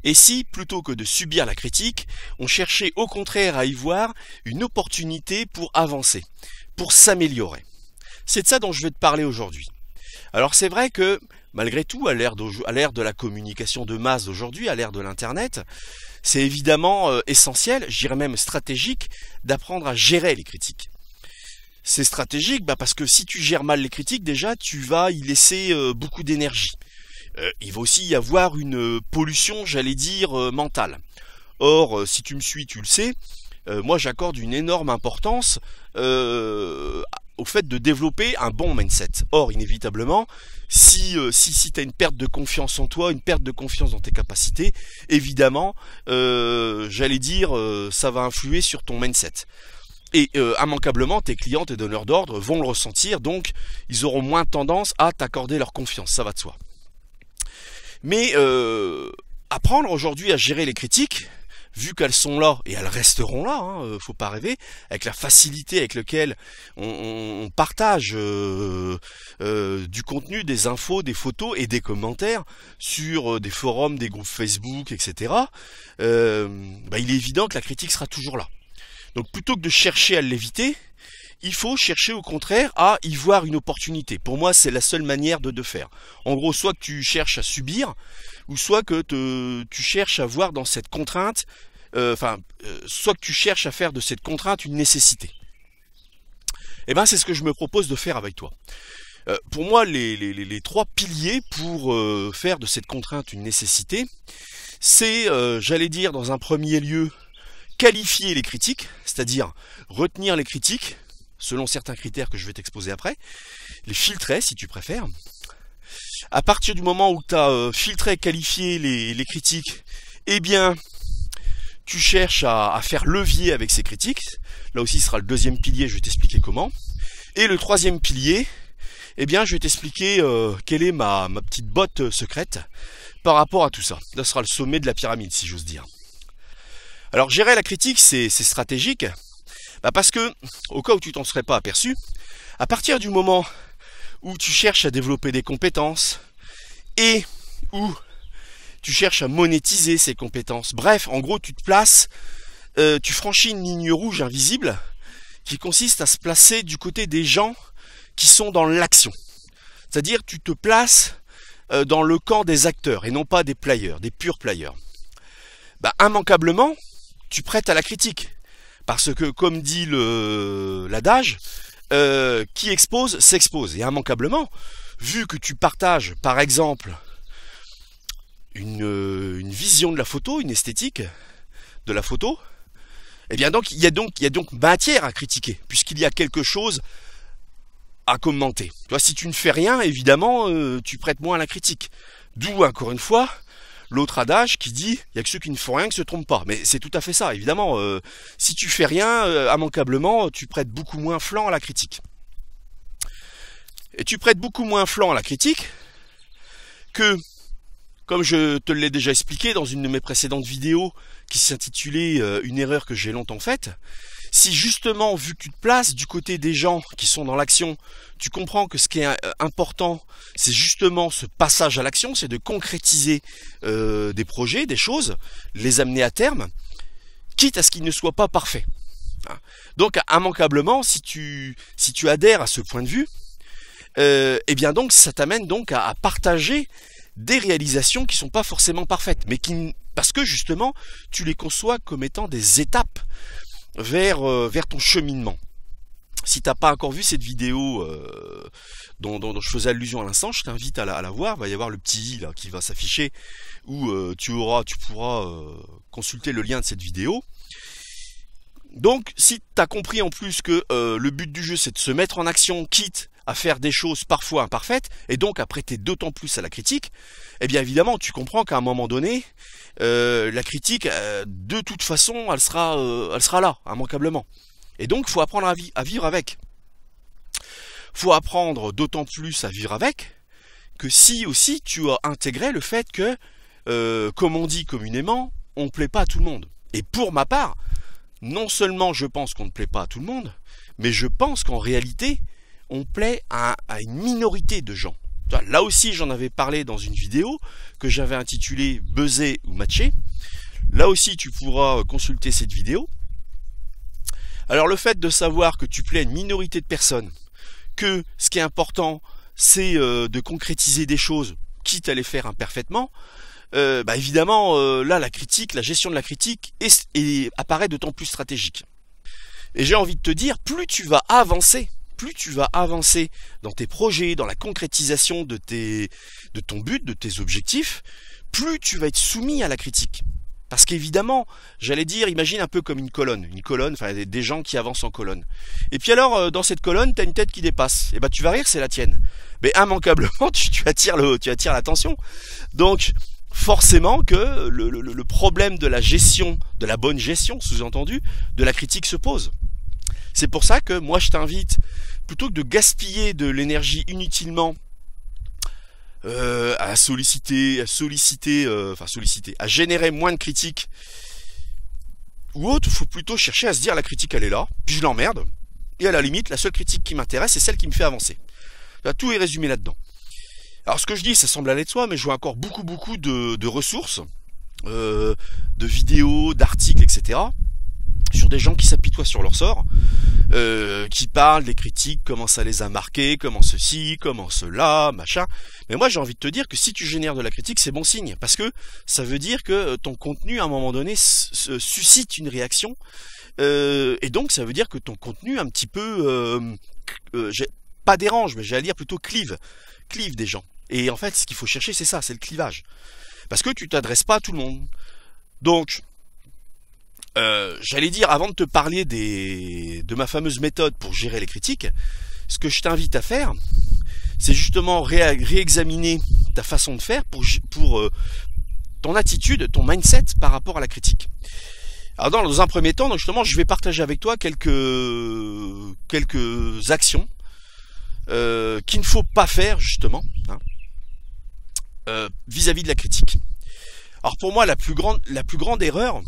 Et si, plutôt que de subir la critique, on cherchait au contraire à y voir une opportunité pour avancer, pour s'améliorer? C'est de ça dont je vais te parler aujourd'hui. Alors c'est vrai que, malgré tout, à l'ère de la communication de masse d'aujourd'hui, à l'ère de l'Internet, c'est évidemment essentiel, je dirais même stratégique, d'apprendre à gérer les critiques. C'est stratégique parce que si tu gères mal les critiques, déjà, tu vas y laisser beaucoup d'énergie. Il va aussi y avoir une pollution, j'allais dire, mentale. Or, si tu me suis, tu le sais, moi j'accorde une énorme importance au fait de développer un bon mindset. Or, inévitablement, si tu as une perte de confiance en toi, une perte de confiance dans tes capacités, évidemment, j'allais dire, ça va influer sur ton mindset. Et immanquablement, tes clients, tes donneurs d'ordre vont le ressentir, donc ils auront moins tendance à t'accorder leur confiance, ça va de soi. Mais apprendre aujourd'hui à gérer les critiques, vu qu'elles sont là, et elles resteront là, faut pas rêver, avec la facilité avec laquelle on partage du contenu, des infos, des photos et des commentaires sur des forums, des groupes Facebook, etc., il est évident que la critique sera toujours là. Donc plutôt que de chercher à l'éviter, il faut chercher au contraire à y voir une opportunité. Pour moi, c'est la seule manière de faire. En gros, soit que tu cherches à subir, ou soit que tu cherches à voir dans cette contrainte, soit que tu cherches à faire de cette contrainte une nécessité. Et c'est ce que je me propose de faire avec toi. Pour moi, les trois piliers pour faire de cette contrainte une nécessité, c'est, j'allais dire, dans un premier lieu, qualifier les critiques, c'est-à-dire retenir les critiques, selon certains critères que je vais t'exposer après, les filtrer si tu préfères. À partir du moment où tu as filtré, qualifié les critiques, eh bien, tu cherches à faire levier avec ces critiques. Là aussi, ce sera le deuxième pilier, je vais t'expliquer comment. Et le troisième pilier, eh bien, je vais t'expliquer quelle est ma petite botte secrète par rapport à tout ça. Là, ce sera le sommet de la pyramide, si j'ose dire. Alors gérer la critique, c'est stratégique, parce que, au cas où tu t'en serais pas aperçu, à partir du moment où tu cherches à développer des compétences et où tu cherches à monétiser ces compétences, bref, en gros tu te places, tu franchis une ligne rouge invisible qui consiste à se placer du côté des gens qui sont dans l'action. C'est-à-dire tu te places dans le camp des acteurs et non pas des players, des purs players. Immanquablement, tu prêtes à la critique. Parce que, comme dit l'adage, qui expose, s'expose. Et immanquablement, vu que tu partages, par exemple, une vision de la photo, une esthétique de la photo, eh bien donc, il y a donc matière à critiquer, puisqu'il y a quelque chose à commenter. Toi, si tu ne fais rien, évidemment, tu prêtes moins à la critique. D'où, encore une fois, l'autre adage qui dit il y a que ceux qui ne font rien qui se trompent pas. Mais c'est tout à fait ça, évidemment. Si tu fais rien, immanquablement, tu prêtes beaucoup moins flanc à la critique. Et tu prêtes beaucoup moins flanc à la critique que, comme je te l'ai déjà expliqué dans une de mes précédentes vidéos qui s'intitulait Une erreur que j'ai longtemps faite, si justement, vu que tu te places du côté des gens qui sont dans l'action, tu comprends que ce qui est important, c'est justement ce passage à l'action, c'est de concrétiser des projets, des choses, les amener à terme, quitte à ce qu'ils ne soient pas parfaits. Donc, immanquablement, si tu adhères à ce point de vue, eh bien donc, ça t'amène donc à partager des réalisations qui ne sont pas forcément parfaites, mais parce que justement, tu les conçois comme étant des étapes vers ton cheminement. Si t'as pas encore vu cette vidéo dont je faisais allusion à l'instant, je t'invite à la voir. Il va y avoir le petit i là qui va s'afficher où tu pourras consulter le lien de cette vidéo. Donc si tu as compris en plus que le but du jeu c'est de se mettre en action, quitte à faire des choses parfois imparfaites, et donc à prêter d'autant plus à la critique, eh bien évidemment tu comprends qu'à un moment donné, la critique, de toute façon, elle sera là, immanquablement. Et donc il faut apprendre à vivre avec. Il faut apprendre d'autant plus à vivre avec que si aussi tu as intégré le fait que, comme on dit communément, on ne plaît pas à tout le monde. Et pour ma part, non seulement je pense qu'on ne plaît pas à tout le monde, mais je pense qu'en réalité, on plaît à une minorité de gens. Là aussi, j'en avais parlé dans une vidéo que j'avais intitulée Buzzer ou matcher. Là aussi, tu pourras consulter cette vidéo. Alors le fait de savoir que tu plais à une minorité de personnes, que ce qui est important, c'est de concrétiser des choses, quitte à les faire imparfaitement, évidemment, là, la critique, la gestion de la critique apparaît d'autant plus stratégique. Et j'ai envie de te dire, plus tu vas avancer dans tes projets, dans la concrétisation de ton but, de tes objectifs, plus tu vas être soumis à la critique. Parce qu'évidemment, j'allais dire, imagine un peu comme une colonne, enfin des gens qui avancent en colonne. Et puis alors, dans cette colonne, tu as une tête qui dépasse. Et tu vas rire, c'est la tienne. Mais immanquablement, tu attires l'attention. Donc, forcément que le problème de la gestion, de la bonne gestion, sous-entendu, de la critique se pose. C'est pour ça que moi je t'invite, plutôt que de gaspiller de l'énergie inutilement à générer moins de critiques ou autre, il faut plutôt chercher à se dire la critique elle est là, puis je l'emmerde, et à la limite la seule critique qui m'intéresse c'est celle qui me fait avancer. Là, tout est résumé là-dedans. Alors ce que je dis ça semble aller de soi, mais je vois encore beaucoup de ressources, de vidéos, d'articles, etc. sur des gens qui s'apitoient sur leur sort, qui parlent des critiques, comment ça les a marqués, comment ceci, comment cela, machin. Mais moi j'ai envie de te dire que si tu génères de la critique, c'est bon signe, parce que ça veut dire que ton contenu à un moment donné suscite une réaction, et donc ça veut dire que ton contenu un petit peu, pas dérange, mais j'allais dire plutôt clive des gens. Et en fait ce qu'il faut chercher c'est ça, c'est le clivage. Parce que tu t'adresses pas à tout le monde. Donc, j'allais dire, avant de te parler de ma fameuse méthode pour gérer les critiques, ce que je t'invite à faire, c'est justement réexaminer ta façon de faire pour ton attitude, ton mindset par rapport à la critique. Alors dans un premier temps, donc justement, je vais partager avec toi quelques actions qu'il ne faut pas faire justement vis-à-vis de la critique. Alors pour moi, la plus grande erreur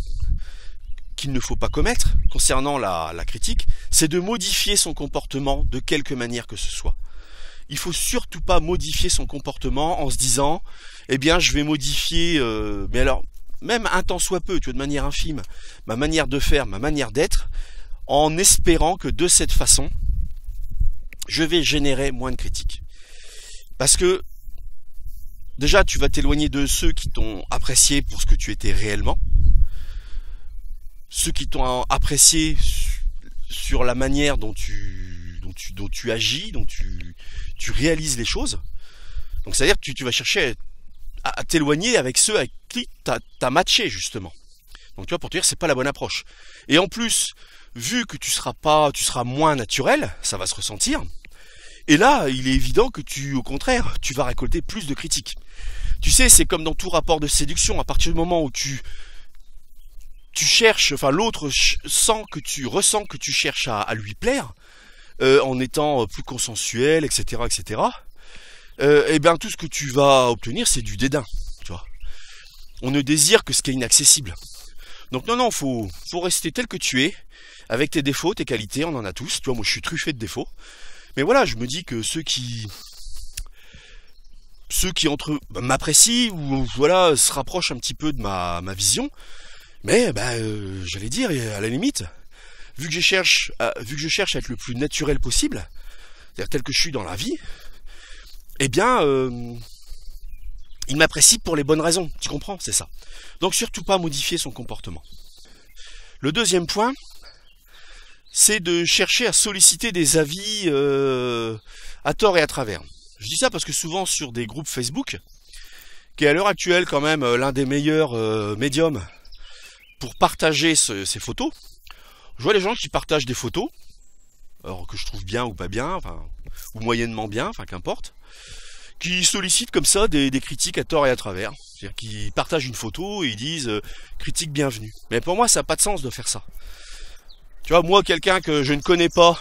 qu'il ne faut pas commettre concernant la critique, c'est de modifier son comportement de quelque manière que ce soit. Il faut surtout pas modifier son comportement en se disant, eh bien, je vais modifier, mais alors, même un tant soit peu, tu vois, de manière infime, ma manière de faire, ma manière d'être, en espérant que de cette façon, je vais générer moins de critiques. Parce que, déjà, tu vas t'éloigner de ceux qui t'ont apprécié pour ce que tu étais réellement, ceux qui t'ont apprécié sur la manière dont tu agis, dont tu réalises les choses. Donc c'est-à-dire que tu vas chercher à t'éloigner avec ceux avec qui t'as matché justement. Donc tu vois, pour te dire c'est pas la bonne approche. Et en plus, vu que tu seras moins naturel, ça va se ressentir. Et là, il est évident que au contraire, tu vas récolter plus de critiques. Tu sais, c'est comme dans tout rapport de séduction, à partir du moment où tu cherches, enfin l'autre ressent que tu cherches à lui plaire, en étant plus consensuel, etc., etc. Et bien tout ce que tu vas obtenir, c'est du dédain. Tu vois. On ne désire que ce qui est inaccessible. Donc non, faut rester tel que tu es, avec tes défauts, tes qualités, on en a tous. Tu vois, moi je suis truffé de défauts. Mais voilà, je me dis que ceux qui m'apprécient ou voilà se rapprochent un petit peu de ma vision. Mais j'allais dire, à la limite, vu que je cherche à être le plus naturel possible, c'est-à-dire tel que je suis dans la vie, eh bien, il m'apprécie pour les bonnes raisons. Tu comprends, c'est ça. Donc surtout pas modifier son comportement. Le deuxième point, c'est de chercher à solliciter des avis à tort et à travers. Je dis ça parce que souvent sur des groupes Facebook, qui est à l'heure actuelle quand même l'un des meilleurs médiums pour partager ces photos, je vois les gens qui partagent des photos, alors que je trouve bien ou pas bien, ou moyennement bien, qu'importe, qui sollicitent comme ça des critiques à tort et à travers. C'est-à-dire qu'ils partagent une photo et ils disent critique bienvenue. Mais pour moi, ça n'a pas de sens de faire ça. Tu vois, moi, quelqu'un que je ne connais pas,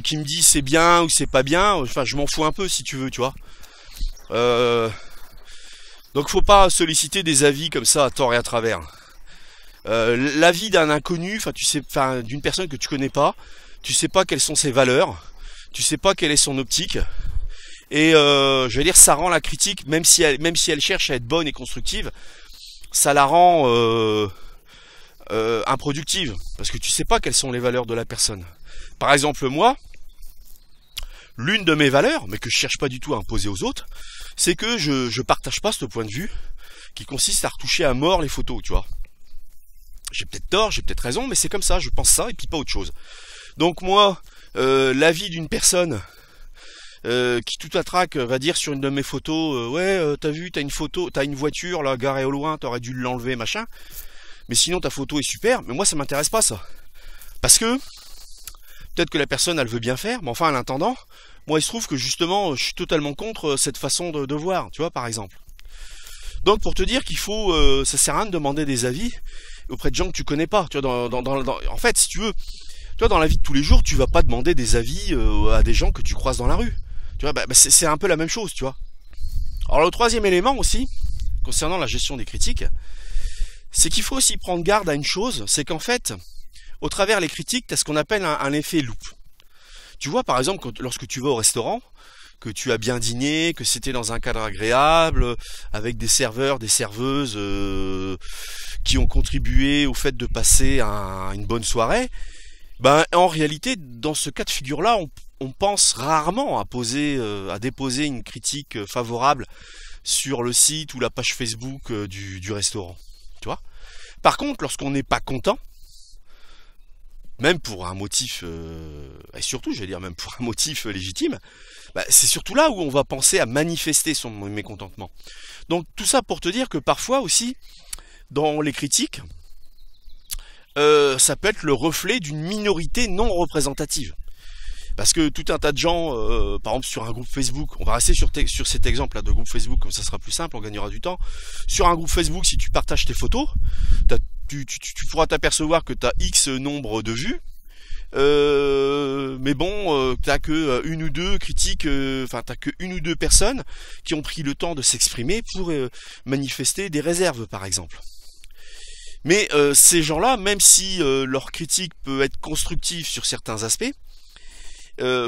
qui me dit c'est bien ou c'est pas bien, je m'en fous un peu si tu veux, tu vois. Donc faut pas solliciter des avis comme ça à tort et à travers. L'avis d'un inconnu, d'une personne que tu connais pas, tu sais pas quelles sont ses valeurs, tu sais pas quelle est son optique, Et je vais dire, ça rend la critique, même si elle cherche à être bonne et constructive, ça la rend improductive, parce que tu sais pas quelles sont les valeurs de la personne. Par exemple, moi, l'une de mes valeurs, mais que je cherche pas du tout à imposer aux autres, c'est que je partage pas ce point de vue qui consiste à retoucher à mort les photos, tu vois. J'ai peut-être tort, j'ai peut-être raison, mais c'est comme ça, je pense ça et puis pas autre chose. Donc moi, l'avis d'une personne qui tout à trac va dire sur une de mes photos, t'as vu, t'as une photo, t'as une voiture là garée au loin, t'aurais dû l'enlever, machin. Mais sinon ta photo est super, mais moi ça m'intéresse pas ça. Parce que peut-être que la personne elle veut bien faire, mais enfin en attendant, moi il se trouve que justement je suis totalement contre cette façon de voir, tu vois par exemple. Donc pour te dire qu'il faut, ça sert à rien de demander des avis auprès de gens que tu connais pas. Tu vois, en fait, si tu veux, tu vois, dans la vie de tous les jours, tu vas pas demander des avis à des gens que tu croises dans la rue. Tu vois, c'est un peu la même chose, tu vois. Alors le troisième élément aussi, concernant la gestion des critiques, c'est qu'il faut aussi prendre garde à une chose, c'est qu'en fait, au travers les critiques, tu as ce qu'on appelle un effet loupe. Tu vois, par exemple, lorsque tu vas au restaurant, que tu as bien dîné, que c'était dans un cadre agréable, avec des serveurs, des serveuses qui ont contribué au fait de passer une bonne soirée, ben en réalité, dans ce cas de figure-là, on pense rarement à déposer une critique favorable sur le site ou la page Facebook du restaurant. Tu vois ? Par contre, lorsqu'on n'est pas content, même pour un motif, et surtout, je vais dire même pour un motif légitime, c'est surtout là où on va penser à manifester son mécontentement. Donc tout ça pour te dire que parfois aussi, dans les critiques, ça peut être le reflet d'une minorité non représentative. Parce que tout un tas de gens, par exemple sur un groupe Facebook, on va rester sur cet exemple-là de groupe Facebook, comme ça sera plus simple, on gagnera du temps. Sur un groupe Facebook, si tu partages tes photos, tu pourras t'apercevoir que tu as X nombre de vues, mais bon, t'as que une ou deux critiques, t'as que une ou deux personnes qui ont pris le temps de s'exprimer pour manifester des réserves, par exemple. Mais ces gens-là, même si leur critique peut être constructive sur certains aspects,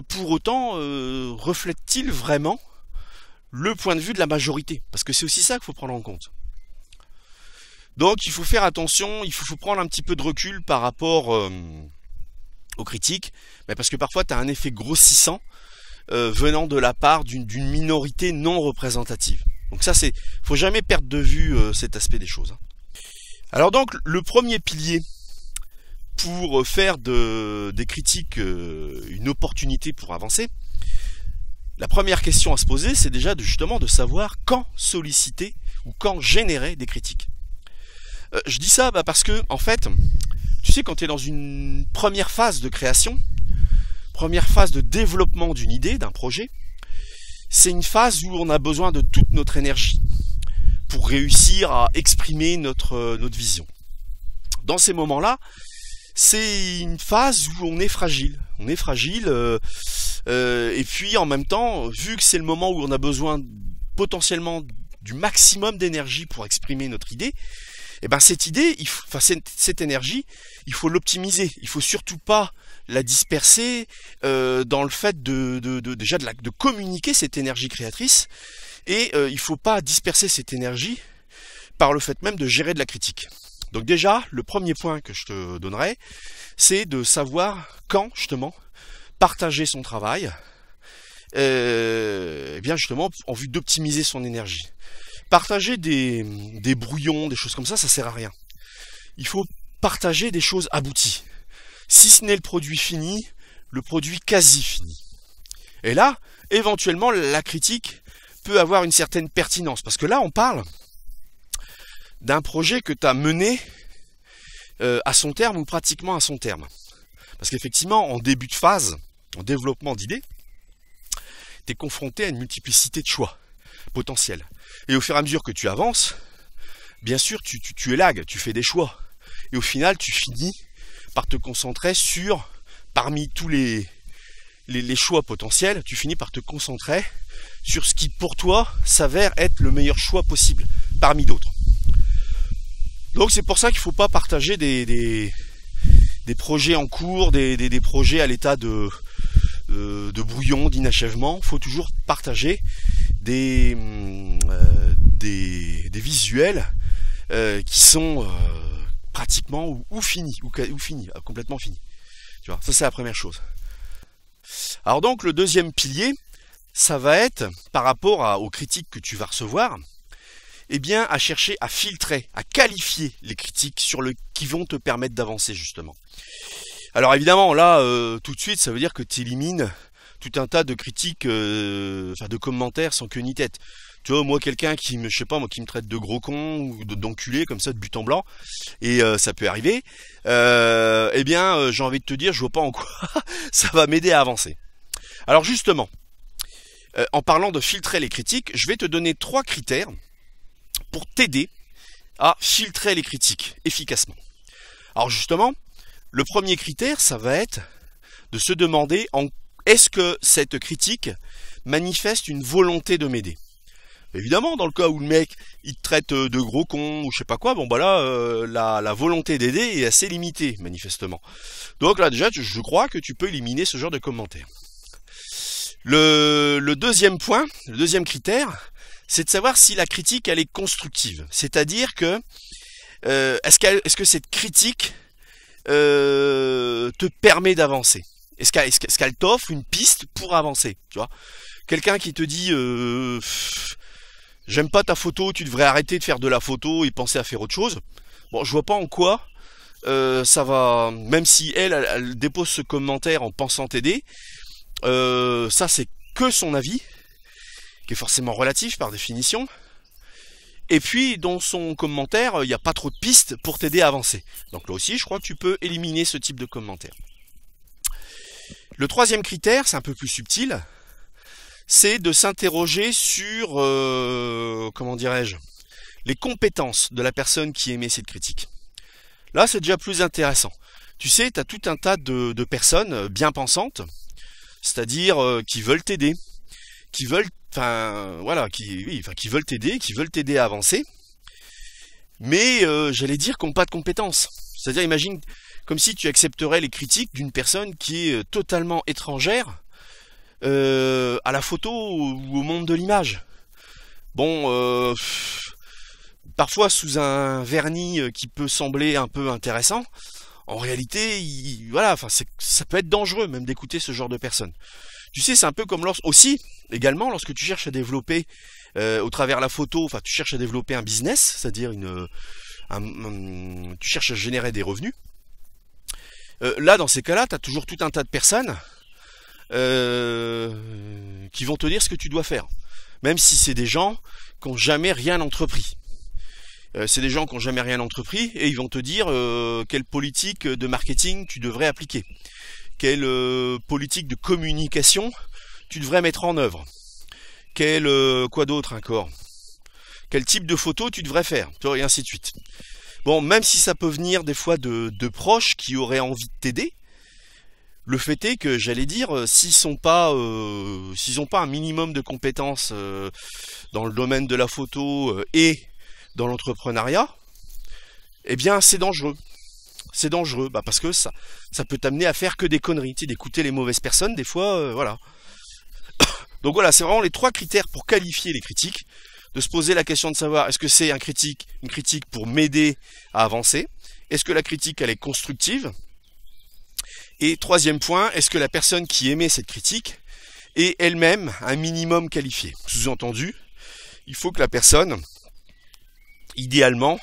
pour autant, reflète-t-il vraiment le point de vue de la majorité? Parce que c'est aussi ça qu'il faut prendre en compte. Donc il faut faire attention, il faut prendre un petit peu de recul par rapport aux critiques, parce que parfois tu as un effet grossissant venant de la part d'une minorité non représentative. Donc ça, faut jamais perdre de vue cet aspect des choses. Alors donc le premier pilier pour faire des critiques une opportunité pour avancer, la première question à se poser, c'est déjà justement de savoir quand solliciter ou quand générer des critiques. Je dis ça parce que, en fait, tu sais, quand tu es dans une première phase de création, première phase de développement d'une idée, d'un projet, c'est une phase où on a besoin de toute notre énergie pour réussir à exprimer notre vision. Dans ces moments-là, c'est une phase où on est fragile. On est fragile, et puis en même temps, vu que c'est le moment où on a besoin potentiellement du maximum d'énergie pour exprimer notre idée, et cette idée, cette énergie, il faut l'optimiser. Il faut surtout pas la disperser dans le fait de communiquer cette énergie créatrice, et il faut pas disperser cette énergie par le fait même de gérer de la critique. Donc déjà, le premier point que je te donnerai, c'est de savoir quand justement partager son travail, bien justement en vue d'optimiser son énergie. Partager des brouillons, des choses comme ça sert à rien. Il faut partager des choses abouties. Si ce n'est le produit fini, le produit quasi fini. Et là, éventuellement, la critique peut avoir une certaine pertinence. Parce que là, on parle d'un projet que tu as mené à son terme ou pratiquement à son terme. Parce qu'effectivement, en début de phase, en développement d'idées, tu es confronté à une multiplicité de choix potentiels. Et au fur et à mesure que tu avances, bien sûr, tu élagues, tu fais des choix. Et au final, tu finis par te concentrer sur, parmi tous les choix potentiels, tu finis par te concentrer sur ce qui, pour toi, s'avère être le meilleur choix possible, parmi d'autres. Donc c'est pour ça qu'il ne faut pas partager des projets en cours, des projets à l'état de de brouillon, d'inachèvement. Il faut toujours partager des visuels qui sont pratiquement ou finis, ou finis, complètement finis. Tu vois, ça c'est la première chose. Alors donc le deuxième pilier, ça va être par rapport aux critiques que tu vas recevoir, eh bien à chercher à filtrer, à qualifier les critiques qui vont te permettre d'avancer justement. Alors évidemment là, tout de suite, ça veut dire que tu élimines tout un tas de critiques, de commentaires sans queue ni tête. Tu vois, moi quelqu'un qui me, je sais pas moi, qui me traite de gros con ou d'enculé comme ça de but en blanc, et ça peut arriver. Eh bien, j'ai envie de te dire, je vois pas en quoi ça va m'aider à avancer. Alors justement, en parlant de filtrer les critiques, je vais te donner 3 critères pour t'aider à filtrer les critiques efficacement. Alors justement, le premier critère, ça va être de se demander est-ce que cette critique manifeste une volonté de m'aider. Évidemment, dans le cas où le mec il te traite de gros con ou je sais pas quoi, bon bah là la volonté d'aider est assez limitée manifestement. Donc là déjà je crois que tu peux éliminer ce genre de commentaires. Le deuxième point, le deuxième critère, c'est de savoir si la critique elle est constructive. C'est-à-dire que est-ce que cette critique te permet d'avancer? Est-ce qu'elle t'offre une piste pour avancer? Tu vois, quelqu'un qui te dit j'aime pas ta photo, tu devrais arrêter de faire de la photo et penser à faire autre chose. Bon, je vois pas en quoi ça va, même si elle dépose ce commentaire en pensant t'aider, ça c'est que son avis, qui est forcément relatif par définition. Et puis dans son commentaire, il n'y a pas trop de pistes pour t'aider à avancer. Donc là aussi, je crois que tu peux éliminer ce type de commentaire. Le troisième critère, c'est un peu plus subtil, c'est de s'interroger sur, comment dirais-je, les compétences de la personne qui émet cette critique. Là, c'est déjà plus intéressant. Tu sais, tu as tout un tas de personnes bien pensantes, c'est-à-dire qui veulent t'aider, qui veulent, qui veulent t'aider à avancer, mais j'allais dire qu'ils n'ont pas de compétences. C'est-à-dire, imagine comme si tu accepterais les critiques d'une personne qui est totalement étrangère à la photo ou au monde de l'image. Bon, parfois sous un vernis qui peut sembler un peu intéressant, en réalité, ça peut être dangereux même d'écouter ce genre de personnes. Tu sais, c'est un peu comme également lorsque tu cherches à développer au travers la photo, tu cherches à développer un business, c'est-à-dire tu cherches à générer des revenus. Là, dans ces cas-là, tu as toujours tout un tas de personnes qui vont te dire ce que tu dois faire, même si c'est des gens qui n'ont jamais rien entrepris. C'est des gens qui n'ont jamais rien entrepris et ils vont te dire quelle politique de marketing tu devrais appliquer, quelle politique de communication tu devrais mettre en œuvre, quoi d'autre encore, quel type de photo tu devrais faire, et ainsi de suite. Bon, même si ça peut venir des fois de proches qui auraient envie de t'aider, le fait est que, j'allais dire, s'ils n'ont pas un minimum de compétences dans le domaine de la photo et dans l'entrepreneuriat, eh bien c'est dangereux. C'est dangereux, parce que ça peut t'amener à faire que des conneries, d'écouter les mauvaises personnes, des fois, voilà. Donc voilà, c'est vraiment les 3 critères pour qualifier les critiques, de se poser la question de savoir est-ce que c'est une critique pour m'aider à avancer, est-ce que la critique elle est constructive, et troisième point, est-ce que la personne qui émet cette critique est elle-même un minimum qualifiée. Sous-entendu, il faut que la personne, idéalement,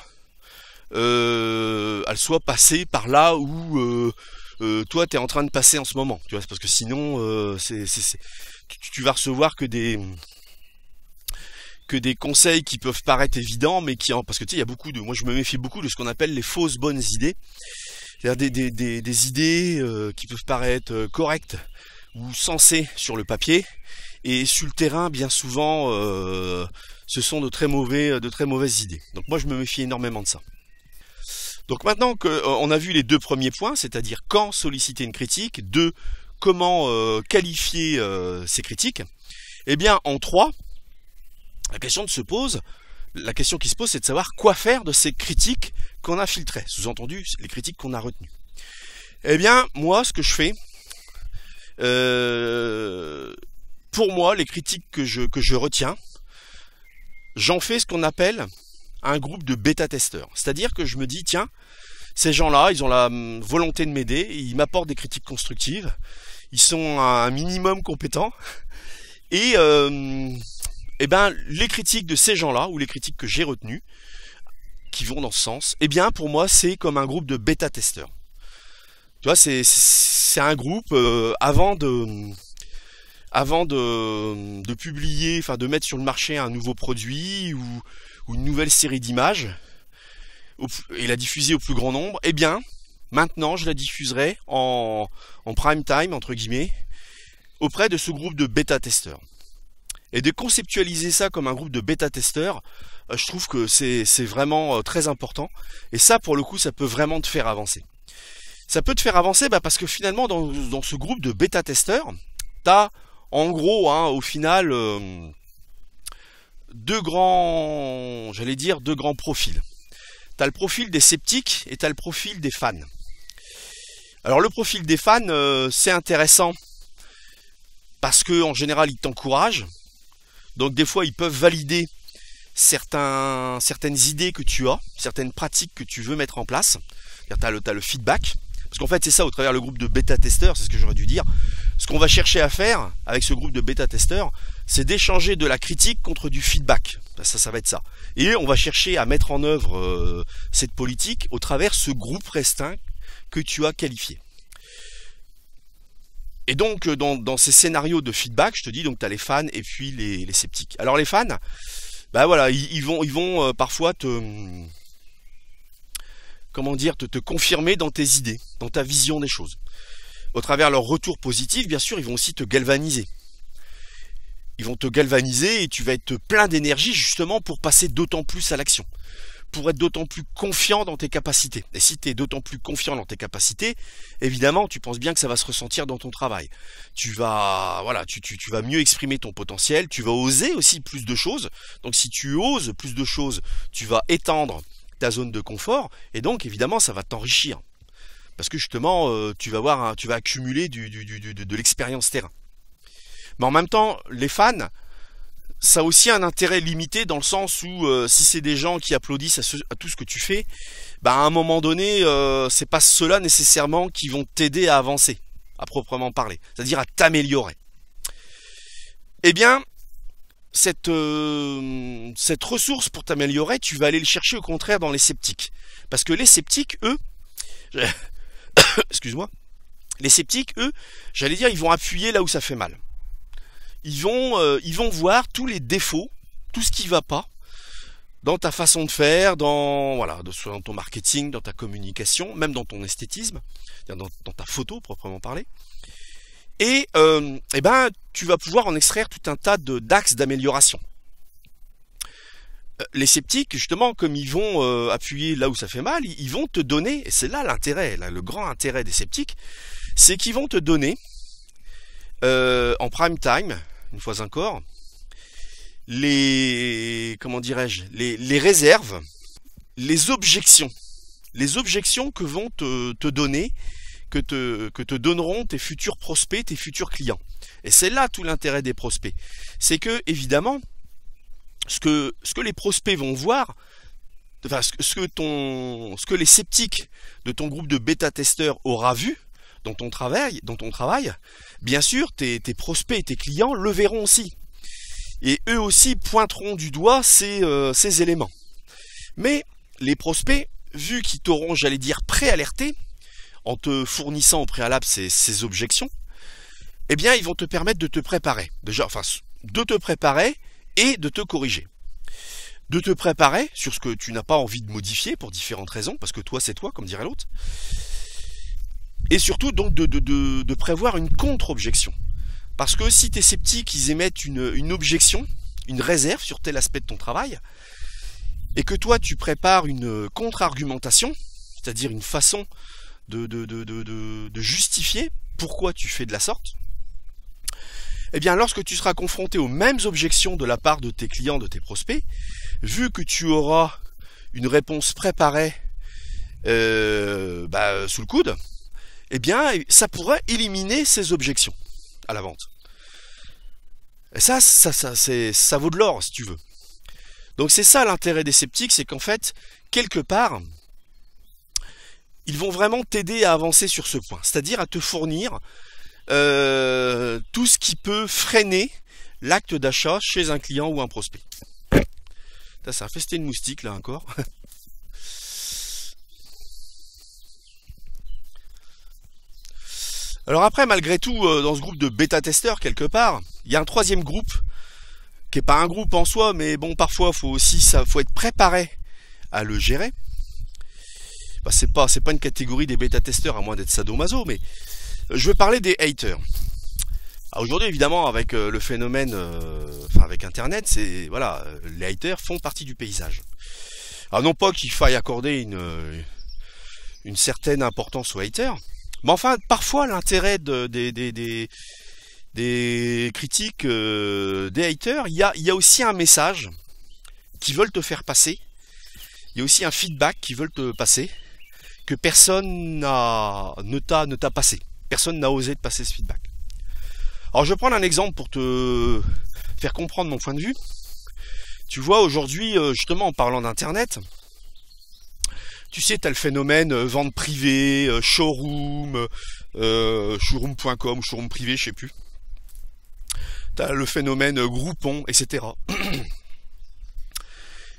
elle soit passée par là où toi tu es en train de passer en ce moment, tu vois, parce que sinon tu vas recevoir que des conseils qui peuvent paraître évidents, mais parce que tu sais, il y a moi je me méfie beaucoup de ce qu'on appelle les fausses bonnes idées, c'est-à-dire des idées qui peuvent paraître correctes ou sensées sur le papier, et sur le terrain bien souvent ce sont de très mauvaises idées. Donc moi je me méfie énormément de ça. Donc maintenant qu'on a vu les 2 premiers points, c'est-à-dire quand solliciter une critique, 2, comment qualifier ces critiques, eh bien en 3, la question qui se pose, c'est de savoir quoi faire de ces critiques qu'on a filtrées, sous-entendu les critiques qu'on a retenues. Eh bien moi ce que je fais, Pour moi, les critiques que je retiens, j'en fais ce qu'on appelle un groupe de bêta-testeurs. C'est-à-dire que je me dis, tiens, ces gens-là, ils ont la volonté de m'aider, ils m'apportent des critiques constructives, ils sont un minimum compétents, et ben, les critiques de ces gens-là, ou les critiques que j'ai retenues, qui vont dans ce sens, eh bien, pour moi, c'est comme un groupe de bêta-testeurs. Tu vois, c'est un groupe, avant de publier, enfin de mettre sur le marché un nouveau produit ou une nouvelle série d'images et la diffuser au plus grand nombre, eh bien, maintenant je la diffuserai en prime time, entre guillemets, auprès de ce groupe de bêta-testeurs. Et de conceptualiser ça comme un groupe de bêta-testeurs, je trouve que c'est vraiment très important. Et ça, pour le coup, ça peut vraiment te faire avancer. Ça peut te faire avancer parce que finalement, dans ce groupe de bêta-testeurs, t'as en gros, au final, deux grands profils. T'as le profil des sceptiques et t'as le profil des fans. Alors le profil des fans, c'est intéressant parce que en général, ils t'encouragent. Donc des fois, ils peuvent valider certaines idées que tu as, certaines pratiques que tu veux mettre en place. T'as le feedback. Parce qu'en fait, c'est ça, au travers le groupe de bêta-testeurs, c'est ce que j'aurais dû dire. Ce qu'on va chercher à faire avec ce groupe de bêta-testeurs, c'est d'échanger de la critique contre du feedback. Ça va être ça. Et on va chercher à mettre en œuvre cette politique au travers ce groupe restreint que tu as qualifié. Et donc, dans ces scénarios de feedback, je te dis, donc tu as les fans et puis les sceptiques. Alors les fans, bah voilà, ils vont parfois te confirmer dans tes idées, dans ta vision des choses. Au travers leur retour positif, bien sûr, ils vont aussi te galvaniser. Ils vont te galvaniser et tu vas être plein d'énergie justement pour passer d'autant plus à l'action. Pour être d'autant plus confiant dans tes capacités. Et si tu es d'autant plus confiant dans tes capacités, évidemment, tu penses bien que ça va se ressentir dans ton travail. Tu vas mieux exprimer ton potentiel, tu vas oser aussi plus de choses. Donc si tu oses plus de choses, tu vas étendre ta zone de confort, et donc évidemment ça va t'enrichir. Parce que justement, tu vas accumuler de l'expérience terrain. Mais en même temps, les fans, ça a aussi un intérêt limité dans le sens où si c'est des gens qui applaudissent à tout ce que tu fais, à un moment donné, c'est pas ceux-là nécessairement qui vont t'aider à avancer, à proprement parler, c'est-à-dire à t'améliorer. Eh bien, cette ressource pour t'améliorer, tu vas aller le chercher au contraire dans les sceptiques. Parce que les sceptiques, eux, excuse-moi, les sceptiques, eux, j'allais dire, ils vont appuyer là où ça fait mal. Ils vont voir tous les défauts, tout ce qui va pas dans ta façon de faire, dans ton marketing, dans ta communication, même dans ton esthétisme, dans ta photo proprement parler. Et tu vas pouvoir en extraire tout un tas d'axes d'amélioration. Les sceptiques, justement, comme ils vont appuyer là où ça fait mal, ils vont te donner, et c'est là l'intérêt, le grand intérêt des sceptiques, c'est qu'ils vont te donner en prime time, une fois encore, les réserves, les objections que vont te donner, que te donneront tes futurs prospects, tes futurs clients. Et c'est là tout l'intérêt des prospects. C'est que, évidemment, ce que les prospects vont voir, enfin, ce que les sceptiques de ton groupe de bêta-testeurs aura vu dans ton travail, bien sûr, tes prospects et tes clients le verront aussi. Et eux aussi pointeront du doigt ces éléments. Mais les prospects, vu qu'ils t'auront, j'allais dire, préalerté, en te fournissant au préalable ces objections, eh bien, ils vont te permettre de te préparer. De te préparer et de te corriger. De te préparer sur ce que tu n'as pas envie de modifier pour différentes raisons, parce que toi, c'est toi, comme dirait l'autre. Et surtout, donc, de prévoir une contre-objection. Parce que si tes sceptiques, ils émettent une objection, une réserve sur tel aspect de ton travail, et que toi, tu prépares une contre-argumentation, c'est-à-dire une façon de justifier pourquoi tu fais de la sorte, eh bien, lorsque tu seras confronté aux mêmes objections de la part de tes clients, de tes prospects, vu que tu auras une réponse préparée sous le coude, eh bien, ça pourrait éliminer ces objections. à la vente. Et ça vaut de l'or, si tu veux. Donc c'est ça l'intérêt des sceptiques, c'est qu'en fait, quelque part, ils vont vraiment t'aider à avancer sur ce point, c'est-à-dire à te fournir tout ce qui peut freiner l'acte d'achat chez un client ou un prospect. Ça a festé une moustique là encore. Alors après, malgré tout, dans ce groupe de bêta-testeurs, quelque part, il y a un troisième groupe, qui est pas un groupe en soi, mais bon, parfois, faut être préparé à le gérer. Bah, c'est pas une catégorie des bêta-testeurs, à moins d'être sadomaso, mais je veux parler des haters. Aujourd'hui, évidemment, avec le phénomène, avec Internet, voilà, les haters font partie du paysage. Alors non pas qu'il faille accorder une certaine importance aux haters, mais enfin, parfois, l'intérêt des critiques des haters, il y a aussi un message qu'ils veulent te faire passer. Il y a aussi un feedback qu'ils veulent te passer que personne ne t'a passé. Personne n'a osé te passer ce feedback. Alors je vais prendre un exemple pour te faire comprendre mon point de vue. Tu vois, aujourd'hui, justement en parlant d'internet, tu sais, tu as le phénomène vente privée, showroom, showroom.com, showroom privé, je sais plus. Tu as le phénomène Groupon, etc.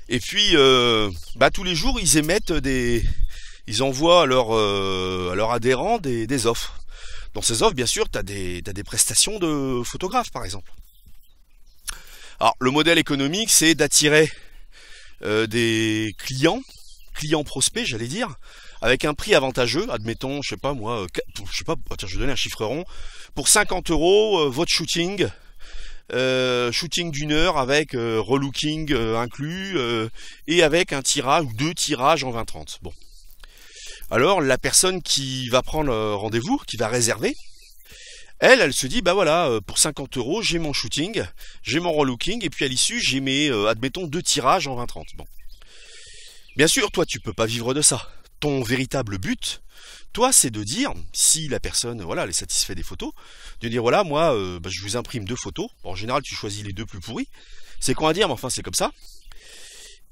Et puis, tous les jours, ils envoient à leurs adhérents des offres. Dans ces offres, bien sûr, tu as des prestations de photographes, par exemple. Alors, le modèle économique, c'est d'attirer des clients prospects, j'allais dire, avec un prix avantageux. Admettons, je sais pas moi, je vais donner un chiffre rond. Pour 50 €, votre shooting d'une heure avec relooking inclus et avec un tirage ou 2 tirages en 20-30. Bon. Alors la personne qui va prendre rendez-vous, qui va réserver, elle se dit, bah voilà, pour 50 €, j'ai mon shooting, j'ai mon relooking, et puis à l'issue, j'ai mes, admettons, 2 tirages en 20-30. Bon. Bien sûr, toi, tu peux pas vivre de ça. Ton véritable but, toi, c'est de dire, si la personne, voilà, elle est satisfaite des photos, de dire, voilà, moi, je vous imprime 2 photos. Bon, en général, tu choisis les 2 plus pourris. C'est con à dire, mais enfin, c'est comme ça.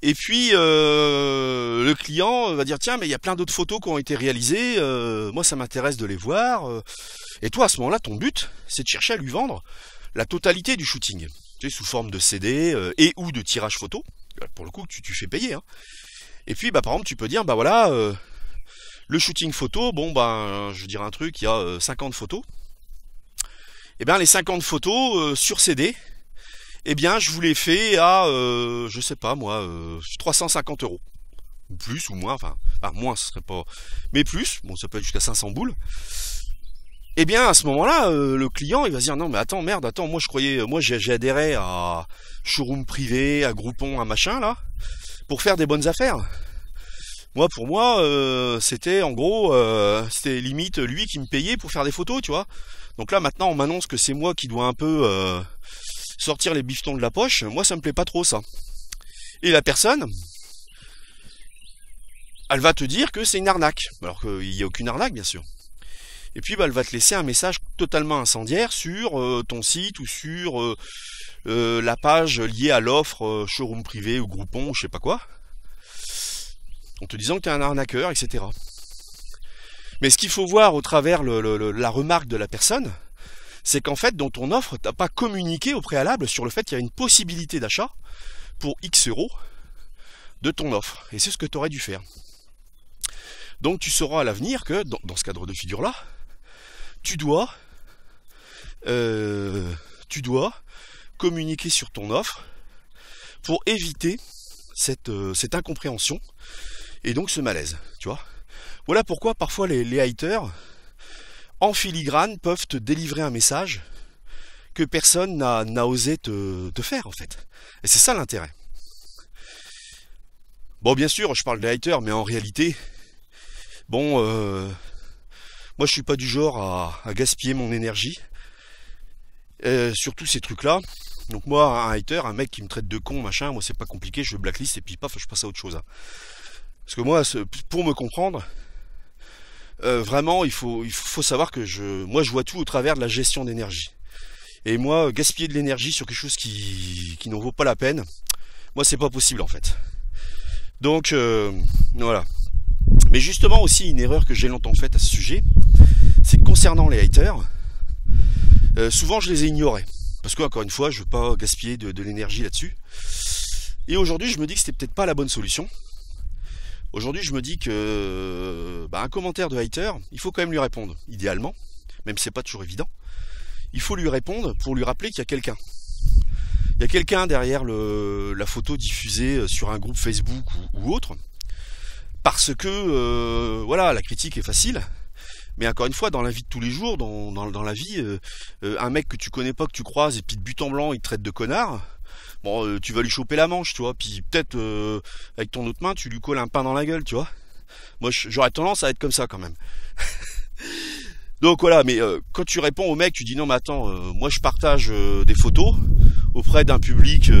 Et puis le client va dire, tiens, mais il y a plein d'autres photos qui ont été réalisées, moi ça m'intéresse de les voir. Et toi à ce moment-là, ton but, c'est de chercher à lui vendre la totalité du shooting, tu sais, sous forme de CD et ou de tirage photo. Pour le coup, tu fais payer. Hein. Et puis, par exemple, tu peux dire, voilà, le shooting photo, bon, je veux dire un truc, il y a 50 photos. Et bien, les 50 photos sur CD, eh bien, je vous l'ai fait à, je sais pas moi, 350 €. Ou plus, ou moins, enfin moins, ce serait pas... Mais plus, bon, ça peut être jusqu'à 500 boules. Eh bien, à ce moment-là, le client, il va se dire, non, mais attends, moi j'ai adhéré à showroom privé, à Groupon, à machin, là, pour faire des bonnes affaires. Pour moi, c'était, en gros, c'était limite lui qui me payait pour faire des photos, tu vois. Donc là, maintenant, on m'annonce que c'est moi qui dois un peu... sortir les bifetons de la poche, moi ça me plaît pas trop ça. Et la personne, elle va te dire que c'est une arnaque, alors qu'il n'y a aucune arnaque bien sûr. Et puis elle va te laisser un message totalement incendiaire sur ton site ou sur la page liée à l'offre showroom privé ou Groupon ou je sais pas quoi, en te disant que tu es un arnaqueur, etc. Mais ce qu'il faut voir au travers la remarque de la personne, c'est qu'en fait, dans ton offre, tu n'as pas communiqué au préalable sur le fait qu'il y a une possibilité d'achat pour X € de ton offre. Et c'est ce que tu aurais dû faire. Donc tu sauras à l'avenir que, dans ce cadre de figure-là, tu dois communiquer sur ton offre pour éviter cette incompréhension et donc ce malaise. Tu vois. Voilà pourquoi parfois les haters, en filigrane, peuvent te délivrer un message que personne n'a osé te faire, en fait. Et c'est ça l'intérêt. Bon, bien sûr, je parle des haters, mais en réalité, bon, moi je suis pas du genre à gaspiller mon énergie sur tous ces trucs-là. Donc moi, un hater, un mec qui me traite de con, machin, moi c'est pas compliqué, je blacklist et puis paf, je passe à autre chose. Hein. Parce que moi, pour me comprendre, vraiment, il faut savoir que moi je vois tout au travers de la gestion d'énergie. Et moi, gaspiller de l'énergie sur quelque chose qui n'en vaut pas la peine, moi c'est pas possible en fait. Donc voilà. Mais justement aussi une erreur que j'ai longtemps faite à ce sujet, c'est que concernant les haters, souvent je les ai ignorés. Parce que encore une fois, je veux pas gaspiller de l'énergie là-dessus. Et aujourd'hui, je me dis que c'était peut-être pas la bonne solution. Aujourd'hui, je me dis que un commentaire de hater, il faut quand même lui répondre, idéalement, même si c'est pas toujours évident. Il faut lui répondre pour lui rappeler qu'il y a quelqu'un. Il y a quelqu'un derrière la photo diffusée sur un groupe Facebook ou autre. Parce que voilà, la critique est facile. Mais encore une fois, dans la vie de tous les jours, dans la vie, un mec que tu connais pas, que tu croises, et puis de but en blanc, il te traite de connard, bon, tu vas lui choper la manche, tu vois, puis peut-être avec ton autre main, tu lui colles un pain dans la gueule, tu vois. Moi, j'aurais tendance à être comme ça quand même. Donc voilà, mais quand tu réponds au mec, tu dis non mais attends, moi je partage des photos auprès d'un public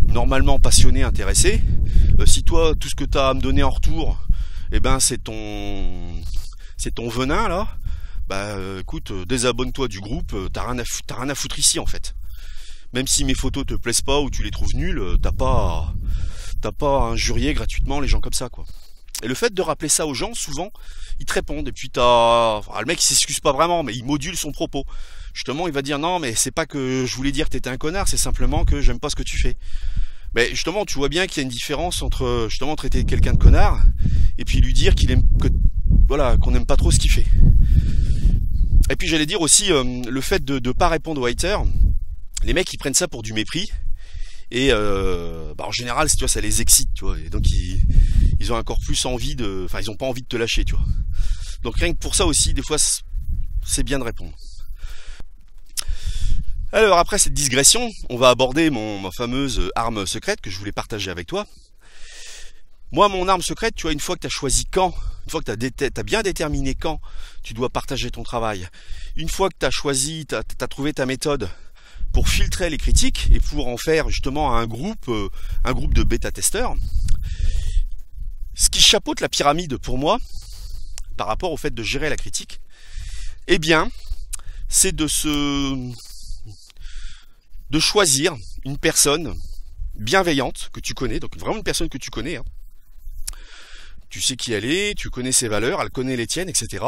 normalement passionné, intéressé. Si toi, tout ce que tu as à me donner en retour, eh ben c'est ton venin là, écoute, désabonne-toi du groupe, t'as rien à foutre ici en fait. Même si mes photos te plaisent pas ou tu les trouves nulles, t'as pas à injurier gratuitement les gens comme ça quoi. Et le fait de rappeler ça aux gens, souvent, ils te répondent. Et puis le mec il s'excuse pas vraiment, mais il module son propos. Justement, il va dire non, mais c'est pas que je voulais dire que t'étais un connard, c'est simplement que j'aime pas ce que tu fais. Mais justement, tu vois bien qu'il y a une différence entre justement traiter quelqu'un de connard et puis lui dire qu'on n'aime pas trop ce qu'il fait. Et puis j'allais dire aussi le fait de pas répondre aux haters, les mecs ils prennent ça pour du mépris. Et en général, tu vois, ça les excite, tu vois. Et donc ils ont encore plus envie ils ont pas envie de te lâcher, tu vois. Donc rien que pour ça aussi, des fois, c'est bien de répondre. Alors après cette digression, on va aborder ma fameuse arme secrète que je voulais partager avec toi. Moi, mon arme secrète, tu vois, une fois que tu as choisi une fois que tu as bien déterminé quand tu dois partager ton travail, une fois que tu as trouvé ta méthode pour filtrer les critiques et pour en faire justement un groupe de bêta-testeurs, ce qui chapeaute la pyramide pour moi, par rapport au fait de gérer la critique, eh bien, c'est de choisir une personne bienveillante que tu connais, donc vraiment une personne que tu connais, hein. Tu sais qui elle est, tu connais ses valeurs, elle connaît les tiennes, etc.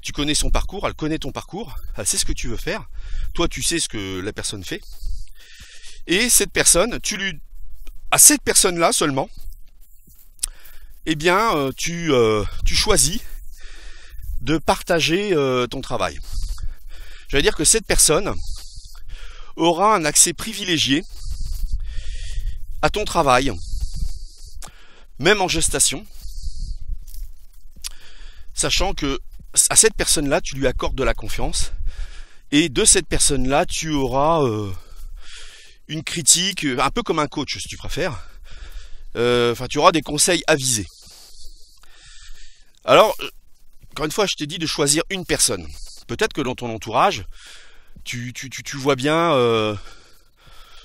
Tu connais son parcours, elle connaît ton parcours, elle sait ce que tu veux faire, toi tu sais ce que la personne fait, et cette personne, à cette personne-là seulement, eh bien tu choisis de partager ton travail. Je veux dire que cette personne aura un accès privilégié à ton travail, même en gestation, sachant que à cette personne-là, tu lui accordes de la confiance, et de cette personne-là, tu auras une critique, un peu comme un coach, si tu préfères. Tu auras des conseils avisés. Alors, encore une fois, je t'ai dit de choisir une personne. Peut-être que dans ton entourage, tu vois bien,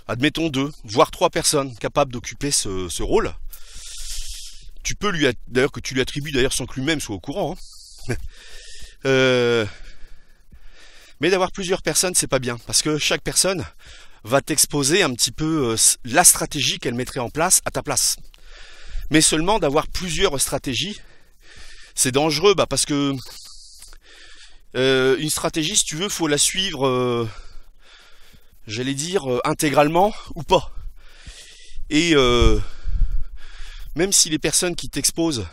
admettons 2, voire 3 personnes capables d'occuper ce rôle. Tu peux d'ailleurs que tu lui attribues d'ailleurs sans que lui-même soit au courant. Hein. Mais d'avoir plusieurs personnes, c'est pas bien, parce que chaque personne va t'exposer un petit peu la stratégie qu'elle mettrait en place à ta place. Mais seulement d'avoir plusieurs stratégies, c'est dangereux, parce que une stratégie, si tu veux, faut la suivre, j'allais dire, intégralement ou pas. Et même si les personnes qui t'exposent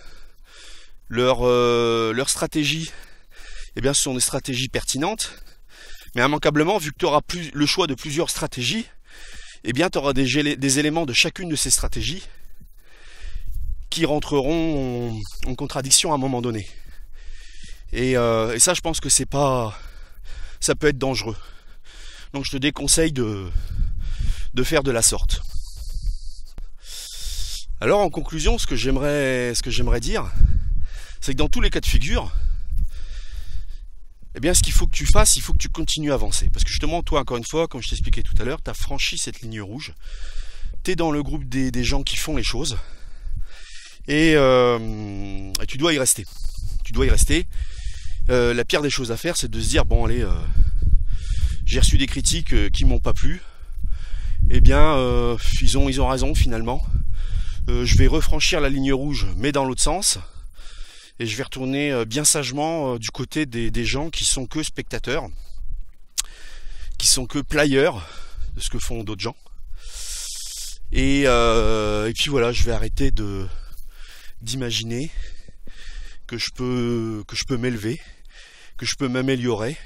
leur stratégie, eh bien, ce sont des stratégies pertinentes, mais immanquablement, vu que tu auras le choix de plusieurs stratégies, eh bien, tu auras des éléments de chacune de ces stratégies qui rentreront en contradiction à un moment donné. Et ça, je pense que ça peut être dangereux. Donc, je te déconseille de faire de la sorte. Alors, en conclusion, ce que j'aimerais dire, c'est que dans tous les cas de figure, eh bien, ce qu'il faut que tu fasses, il faut que tu continues à avancer. Parce que justement, toi, encore une fois, comme je t'expliquais tout à l'heure, tu as franchi cette ligne rouge. Tu es dans le groupe des gens qui font les choses. Et tu dois y rester. Tu dois y rester. La pire des choses à faire, c'est de se dire, bon, allez, j'ai reçu des critiques qui m'ont pas plu. Eh bien, ils ont raison finalement. Je vais refranchir la ligne rouge, mais dans l'autre sens. Et je vais retourner bien sagement du côté des gens qui sont que spectateurs, qui sont que players de ce que font d'autres gens. Et puis voilà, je vais arrêter d'imaginer que je peux m'élever, que je peux m'améliorer.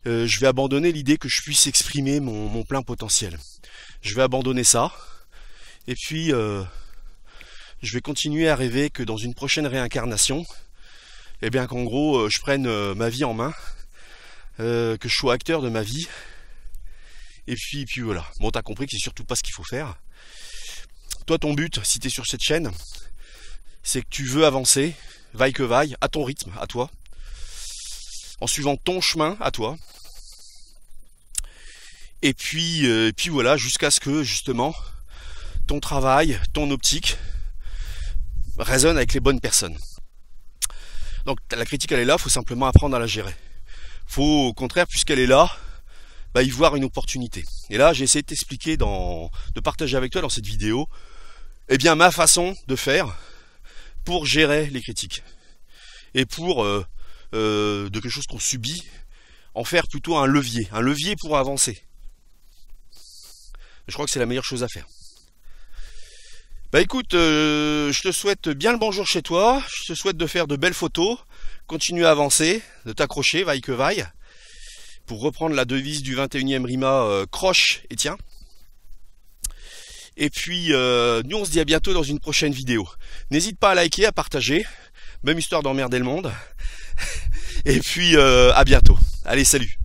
Je vais abandonner l'idée que je puisse exprimer mon plein potentiel. Je vais abandonner ça. Et puis, je vais continuer à rêver que dans une prochaine réincarnation, eh bien qu'en gros, je prenne ma vie en main, que je sois acteur de ma vie. Et puis voilà. Bon, t'as compris que c'est surtout pas ce qu'il faut faire. Toi, ton but, si t'es sur cette chaîne, c'est que tu veux avancer, vaille que vaille, à ton rythme, à toi, en suivant ton chemin, à toi. Et puis voilà, jusqu'à ce que, justement, ton travail, ton optique, résonne avec les bonnes personnes. Donc, la critique, elle est là, il faut simplement apprendre à la gérer. Faut, au contraire, puisqu'elle est là, y voir une opportunité. Et là, j'ai essayé de t'expliquer, de partager avec toi dans cette vidéo, eh bien, ma façon de faire pour gérer les critiques. Et pour, de quelque chose qu'on subit, en faire plutôt un levier pour avancer. Je crois que c'est la meilleure chose à faire. Bah écoute, je te souhaite bien le bonjour chez toi, je te souhaite de faire de belles photos, continuer à avancer, de t'accrocher, vaille que vaille. Pour reprendre la devise du 21e RIMA, croche et tiens. Et puis, nous on se dit à bientôt dans une prochaine vidéo. N'hésite pas à liker, à partager, même histoire d'emmerder le monde. Et puis, à bientôt. Allez, salut!